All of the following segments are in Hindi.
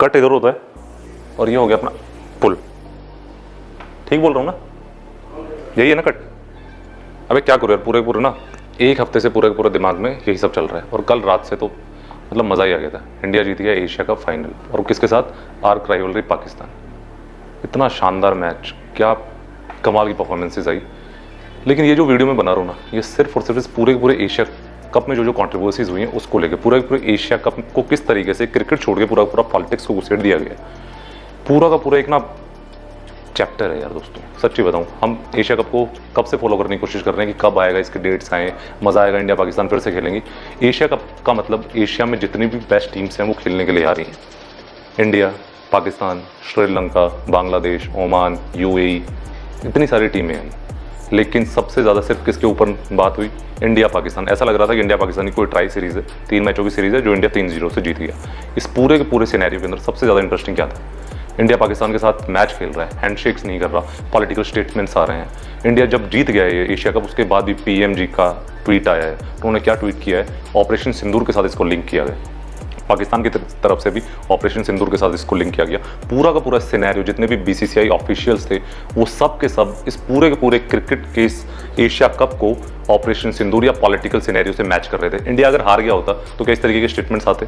कट इधर होता है और ये हो गया अपना पुल। ठीक बोल रहा हूँ ना? यही है ना कट? अबे क्या करूँ यार, पूरे पूरे ना एक हफ्ते से पूरे पूरे दिमाग में यही सब चल रहा है। और कल रात से तो मतलब मज़ा ही आ गया था। इंडिया जीत गया एशिया कप फाइनल, और किसके साथ? Arc rivalry Pakistan. इतना शानदार मैच, क्या कमाल की परफॉर्मेंसेज आई। लेकिन ये जो वीडियो मैं बना रहा हूँ ना, ये सिर्फ और सिर्फ इस पूरे पूरे एशिया कप में जो कंट्रोवर्सीज हुई हैं उसको लेके, पूरे पूरे एशिया कप को किस तरीके से क्रिकेट छोड़ के पूरा पूरा पॉलिटिक्स को घुसेड़ दिया गया, पूरा का पूरा एक ना चैप्टर है यार दोस्तों। सच्ची बताऊं, हम एशिया कप को कब से फॉलो करने की कोशिश कर रहे हैं कि कब आएगा, इसके डेट्स आए, मज़ा आएगा, इंडिया पाकिस्तान फिर से खेलेंगी। एशिया कप का मतलब एशिया में जितनी भी बेस्ट टीम्स हैं वो खेलने के लिए आ रही हैं। India, Pakistan, Sri Lanka, Bangladesh, Oman, UAE, इतनी सारी टीमें आई। लेकिन सबसे ज़्यादा सिर्फ किसके ऊपर बात हुई? इंडिया पाकिस्तान। ऐसा लग रहा था कि इंडिया पाकिस्तान की कोई ट्राई सीरीज़ है, 3 मैचों की सीरीज़ है जो इंडिया 3-0 से जीत गया। इस पूरे के पूरे सिनेरियो के अंदर सबसे ज़्यादा इंटरेस्टिंग क्या था? इंडिया पाकिस्तान के साथ मैच खेल रहा है, हैंडशेक्स नहीं कर रहा, पॉलिटिकल स्टेटमेंट्स आ रहे हैं। इंडिया जब जीत गया है एशिया कप, उसके बाद भी पीएम जी का ट्वीट आया है। उन्होंने क्या ट्वीट किया है? ऑपरेशन सिंदूर के साथ इसको लिंक किया गया। पाकिस्तान की तरफ से भी ऑपरेशन सिंदूर के साथ इसको लिंक किया गया। पूरा का पूरा सिनेरियो, जितने भी बीसीसीआई ऑफिशियल्स थे वो सब के सब इस पूरे के पूरे क्रिकेट के इस एशिया कप को ऑपरेशन सिंदूर या पॉलिटिकल सिनेरियो से मैच कर रहे थे। इंडिया अगर हार गया होता तो क्या इस तरीके के स्टेटमेंट्स आते?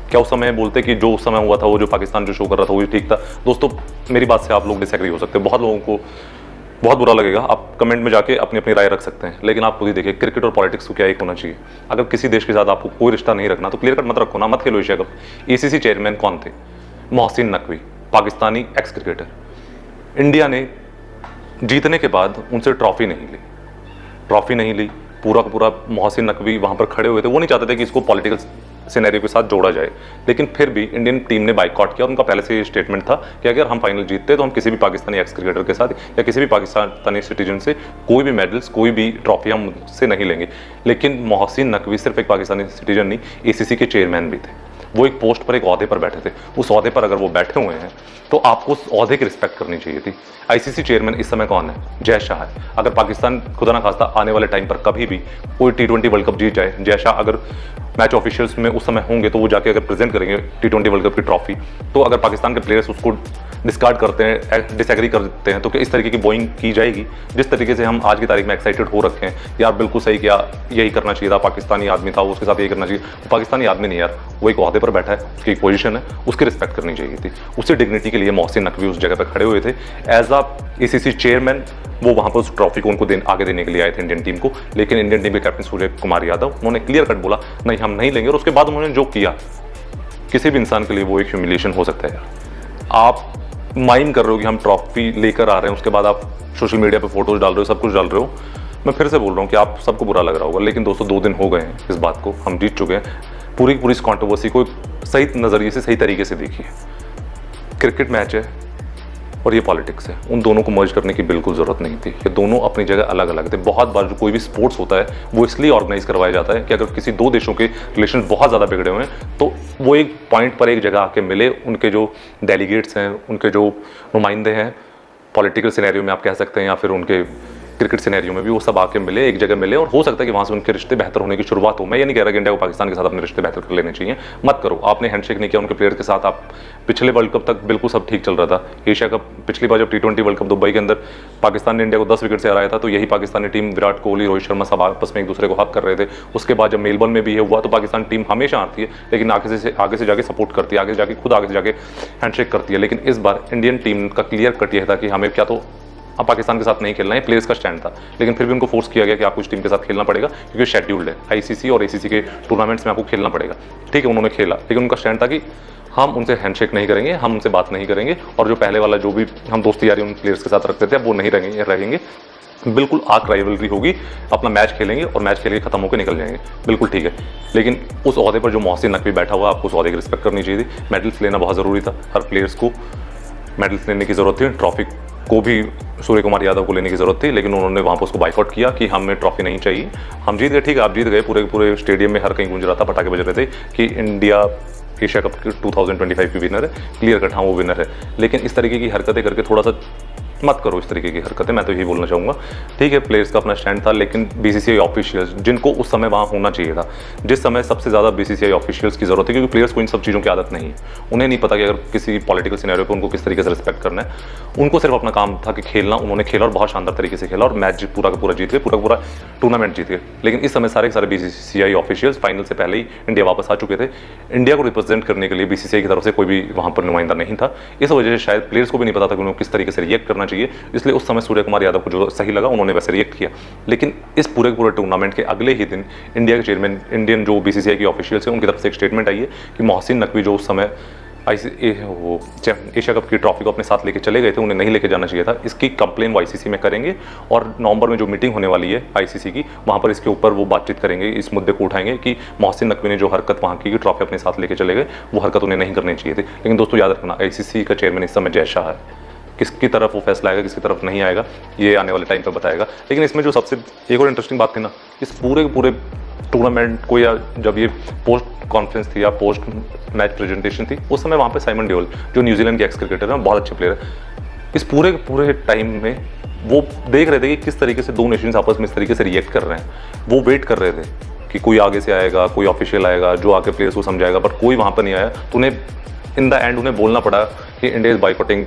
क्या उस समय बोलते कि जो उस समय हुआ था, वो जो पाकिस्तान जो शो कर रहा था वो ठीक था? दोस्तों मेरी बात से आप लोग डिसएग्री हो सकते हैं, बहुत लोगों को बहुत बुरा लगेगा, आप कमेंट में जाके अपनी अपनी राय रख सकते हैं। लेकिन आप खुद ही देखिए, क्रिकेट और पॉलिटिक्स को क्या एक होना चाहिए? अगर किसी देश के साथ आपको कोई रिश्ता नहीं रखना तो क्लियर कट मत रखो ना, मत खेलो एशिया कप। एसीसी चेयरमैन कौन थे? Mohsin Naqvi, Pakistani x cricketer. India ने जीतने के बाद उनसे ट्रॉफी नहीं ली। पूरा का पूरा मोहसिन नकवी वहाँ पर खड़े हुए थे, वो नहीं चाहते थे कि इसको पॉलिटिकल सिनेरियो के साथ जोड़ा जाए। लेकिन फिर भी इंडियन टीम ने बाइकआउट किया। उनका पहले से ये स्टेटमेंट था कि अगर हम फाइनल जीतते तो हम किसी भी पाकिस्तानी एक्स क्रिकेटर के साथ या किसी भी पाकिस्तानी सिटीजन से कोई भी मेडल्स, कोई भी ट्रॉफी हम मुझसे नहीं लेंगे। लेकिन मोहसिन नकवी सिर्फ एक पाकिस्तानी सिटीजन नहीं, एसीसी के चेयरमैन भी थे। वो एक पोस्ट पर, एक ओहदे पर बैठे थे। उस ओहदे पर अगर वो बैठे हुए हैं तो आपको उस ओहदे की रिस्पेक्ट करनी चाहिए थी। आईसीसी चेयरमैन इस समय कौन है? जय शाह है। अगर पाकिस्तान खुदा ना खास्ता आने वाले टाइम पर कभी भी कोई T20 वर्ल्ड कप जीत जाए, जय शाह अगर मैच ऑफिशियल्स में उस समय होंगे तो वो जाके अगर प्रेजेंट करेंगे T20 वर्ल्ड कप की ट्रॉफी, तो अगर पाकिस्तान के प्लेयर्स उसको डिस्कार्ड करते हैं, डिसएग्री करते हैं, तो क्या इस तरीके की बोइंग की जाएगी? जिस तरीके से हम आज की तारीख में एक्साइटेड हो रखे हैं, यार बिल्कुल सही किया, यही करना चाहिए था, पाकिस्तानी आदमी था, उसके साथ यही करना चाहिए। वो पाकिस्तानी आदमी नहीं यार, वो एक ओहदे पर बैठा है, उसकी एक पोजीशन है, उसकी रिस्पेक्ट करनी चाहिए थी। उसी डिग्निटी के लिए मोहसिन नकवी उस जगह पर खड़े हुए थे। एज अ एसीसी चेयरमैन वो वहाँ पर उस ट्रॉफी को उनको आगे देने के लिए आए थे इंडियन टीम को। लेकिन इंडियन टीम के कैप्टन सूर्य कुमार यादव, उन्होंने क्लियर कट बोला नहीं, हम नहीं लेंगे। और उसके बाद उन्होंने जो किया, किसी भी इंसान के लिए वो एक ह्यूमिलिएशन हो सकता है यार। आप माइम कर रहे हो कि हम ट्रॉफी लेकर आ रहे हैं, उसके बाद आप सोशल मीडिया पे फोटोज डाल रहे हो, सब कुछ डाल रहे हो। मैं फिर से बोल रहा हूँ कि आप सबको बुरा लग रहा होगा, लेकिन दोस्तों 2 दिन हो गए हैं इस बात को, हम जीत चुके हैं। पूरी पूरी इस कॉन्ट्रोवर्सी को सही नज़रिए से, सही तरीके से देखिए। क्रिकेट मैच है और ये पॉलिटिक्स है, उन दोनों को मर्ज करने की बिल्कुल ज़रूरत नहीं थी। ये दोनों अपनी जगह अलग अलग थे। बहुत बार जो कोई भी स्पोर्ट्स होता है वो इसलिए ऑर्गेनाइज करवाया जाता है कि अगर किसी 2 देशों के रिलेशन बहुत ज़्यादा बिगड़े हुए हैं तो वो एक पॉइंट पर एक जगह आके मिले। उनके जो डेलीगेट्स हैं, उनके जो नुमाइंदे हैं, पॉलिटिकल सिनेरियो में आप कह सकते हैं या फिर उनके क्रिकेट सिनेरियो में भी, वो सब आके मिले, एक जगह मिले, और हो सकता है कि वहाँ से उनके रिश्ते बेहतर होने की शुरुआत हो। मैं ये नहीं कह रहा कि इंडिया को पाकिस्तान के साथ अपने रिश्ते बेहतर कर लेने चाहिए, मत करो। आपने हैंडशेक नहीं किया उनके प्लेयर के साथ, आप पिछले वर्ल्ड कप तक बिल्कुल सब ठीक चल रहा था। एशिया कप पिछली बार जब T20 वर्ल्ड कप दुबई के अंदर पाकिस्तान ने इंडिया को 10 विकेट से हराया था, तो यही पाकिस्तानी टीम, विराट कोहली, रोहित शर्मा सब आपस में एक दूसरे को हक कर रहे थे। उसके बाद जब मेलबर्न में भी ये हुआ तो पाकिस्तान टीम हमेशा आती है, लेकिन आगे से जाके सपोर्ट करती है, आगे से जाके हैंडशेक करती है। लेकिन इस बार इंडियन टीम का क्लियर कट यह था कि हमें क्या तो अब पाकिस्तान के साथ नहीं खेलना है, प्लेयर्स का स्टैंड था। लेकिन फिर भी उनको फोर्स किया गया कि आपको इस टीम के साथ खेलना पड़ेगा क्योंकि शेड्यूल्ड है, आईसीसी और एसीसी के टूर्नामेंट्स में आपको खेलना पड़ेगा। ठीक है, उन्होंने खेला, लेकिन उनका स्टैंड था कि हम उनसे हैंडशेक नहीं करेंगे, हम उनसे बात नहीं करेंगे, और जो पहले वाला जो भी हम दोस्ती यारी उन प्लेयर्स के साथ रखते थे वो नहीं रहेंगे। बिल्कुल आर्क राइवलरी होगी, अपना मैच खेलेंगे और मैच खेल के खत्म होकर निकल जाएंगे। बिल्कुल ठीक है, लेकिन उस ओहदे पर जो मोहसिन नकवी बैठा हुआ, आपको उस ओहदे की रिस्पेक्ट करनी चाहिए थी। मेडल्स लेना बहुत ज़रूरी था, हर प्लेयर्स को मेडल्स लेने की ज़रूरत थी। ट्रॉफी को भी सूर्य कुमार यादव को लेने की ज़रूरत थी, लेकिन उन्होंने वहाँ पर उसको बाइकआउट किया कि हमें ट्रॉफी नहीं चाहिए। हम जीत गए, ठीक है, आप जीत गए, पूरे स्टेडियम में हर कहीं गूंज रहा था, पटाखे बज रहे थे कि इंडिया एशिया कप 2025 की विनर है। क्लियर कट हाँ वो विनर है। लेकिन इस तरीके की हरकतें करके थोड़ा सा मत करो इस तरीके की हरकतें, मैं तो यही बोलना चाहूँगा। ठीक है, प्लेयर्स का अपना स्टैंड था, लेकिन बीसीसीआई ऑफिशियल्स जिनको उस समय वहाँ होना चाहिए था, जिस समय सबसे ज़्यादा बीसीसीआई ऑफिशियल्स की ज़रूरत है, क्योंकि प्लेयर्स को इन सब चीज़ों की आदत नहीं है, उन्हें नहीं पता कि अगर किसी पॉलिटिकल सिनेरियो पे उनको किस तरीके से रिस्पेक्ट करना है। उनको सिर्फ अपना काम था कि खेलना, उन्होंने खेला और बहुत शानदार तरीके से खेला और मैच पूरा का पूरा जीत गए, पूरा का पूरा टूर्नामेंट जीत गए। लेकिन इस समय सारे के सारे बीसीसीआई ऑफिशियल्स फाइनल से पहले ही इंडिया वापस आ चुके थे। इंडिया को रिप्रेजेंट करने के लिए बीसीसीआई की तरफ से कोई भी वहाँ पर नुमाइंदा नहीं था। इस वजह से शायद प्लेयर्स को भी नहीं पता था कि उन्हें किस तरीके से रिएक्ट करना चाहिए, इसलिए उस समय सूर्य कुमार यादव को जो सही लगा उन्होंने वैसे रिएक्ट किया। लेकिन इस पूरे टूर्नामेंट के अगले ही दिन इंडिया के चेयरमैन, इंडियन जो बीसीसीआई की ऑफिशियल्स हैं, उनकी तरफ से एक स्टेटमेंट आई है कि मोहसिन नकवी जो उस समय एशिया कप की ट्रॉफी को अपने साथ लेके चले गए थे, उन्हें नहीं लेके जाना चाहिए था। इसकी कंप्लेन वो आईसीसी में करेंगे और नवंबर में जो मीटिंग होने वाली है आईसीसी की, वहाँ पर इसके ऊपर वो बातचीत करेंगे, इस मुद्दे को उठाएंगे कि मोहसिन नकवी ने जो हरकत वहाँ की ट्रॉफी अपने साथ लेके चले गए, वो हरकत उन्हें नहीं करनी चाहिए थी। लेकिन दोस्तों याद रखना, आईसीसी का चेयरमैन इस समय जय शाह है। किसकी तरफ वो फैसला आएगा, किसकी तरफ नहीं आएगा, ये आने वाले टाइम पर बताएगा। लेकिन इसमें जो सबसे एक और इंटरेस्टिंग बात थी ना, इस पूरे टूर्नामेंट को, या जब ये पोस्ट कॉन्फ्रेंस थी या पोस्ट मैच प्रेजेंटेशन थी, उस समय वहाँ पे साइमन डेओल जो न्यूजीलैंड के एक्स क्रिकेटर हैं, बहुत अच्छे प्लेयर है, इस पूरे टाइम में वो देख रहे थे कि किस तरीके से दो नेशंस आपस में इस तरीके से रिएक्ट कर रहे हैं। वो वेट कर रहे थे कि कोई आगे से आएगा, कोई ऑफिशियल आएगा जो आके प्लेयर्स को समझाएगा, बट कोई वहाँ पर नहीं आया। तो उन्हें इन द एंड उन्हें बोलना पड़ा कि India is boycotting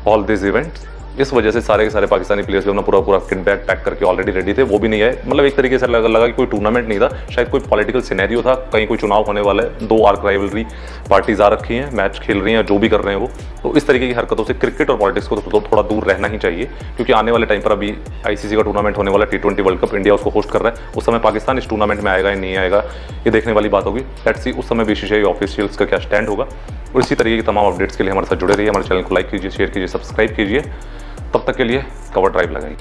all this events. इस वजह से सारे के सारे पाकिस्तानी प्लेयर्स भी अपना पूरा किट बैग पैक करके ऑलरेडी रेडी थे, वो भी नहीं आए। मतलब एक तरीके से लगा कि कोई टूर्नामेंट नहीं था, शायद कोई पॉलिटिकल सिनेरियो था, कहीं कोई चुनाव होने वाला है, दो आर्क राइवलरी पार्टीज आ रखी हैं, मैच खेल रही हैं, जो भी कर रहे हैं वो। तो इस तरीके की हरकतों से क्रिकेट और पॉलिटिक्स को तो थोड़ा दूर रहना ही चाहिए, क्योंकि आने वाले टाइम पर अभी आईसीसी का टूर्नामेंट होने वाला T20 वर्ल्ड कप, इंडिया उसको होस्ट कर रहा है। उस समय पाकिस्तान इस टूर्नामेंट में आएगा या नहीं आएगा, ये देखने वाली बात होगी। लेट्स सी उस समय बीसीसीआई ऑफिशियल्स का क्या स्टैंड होगा। और इसी तरीके की तमाम अपडेट्स के लिए हमारे साथ जुड़े रहिए, हमारे चैनल को लाइक कीजिए, शेयर कीजिए, सब्सक्राइब कीजिए। तब तक के लिए कवर ड्राइव लगाइए।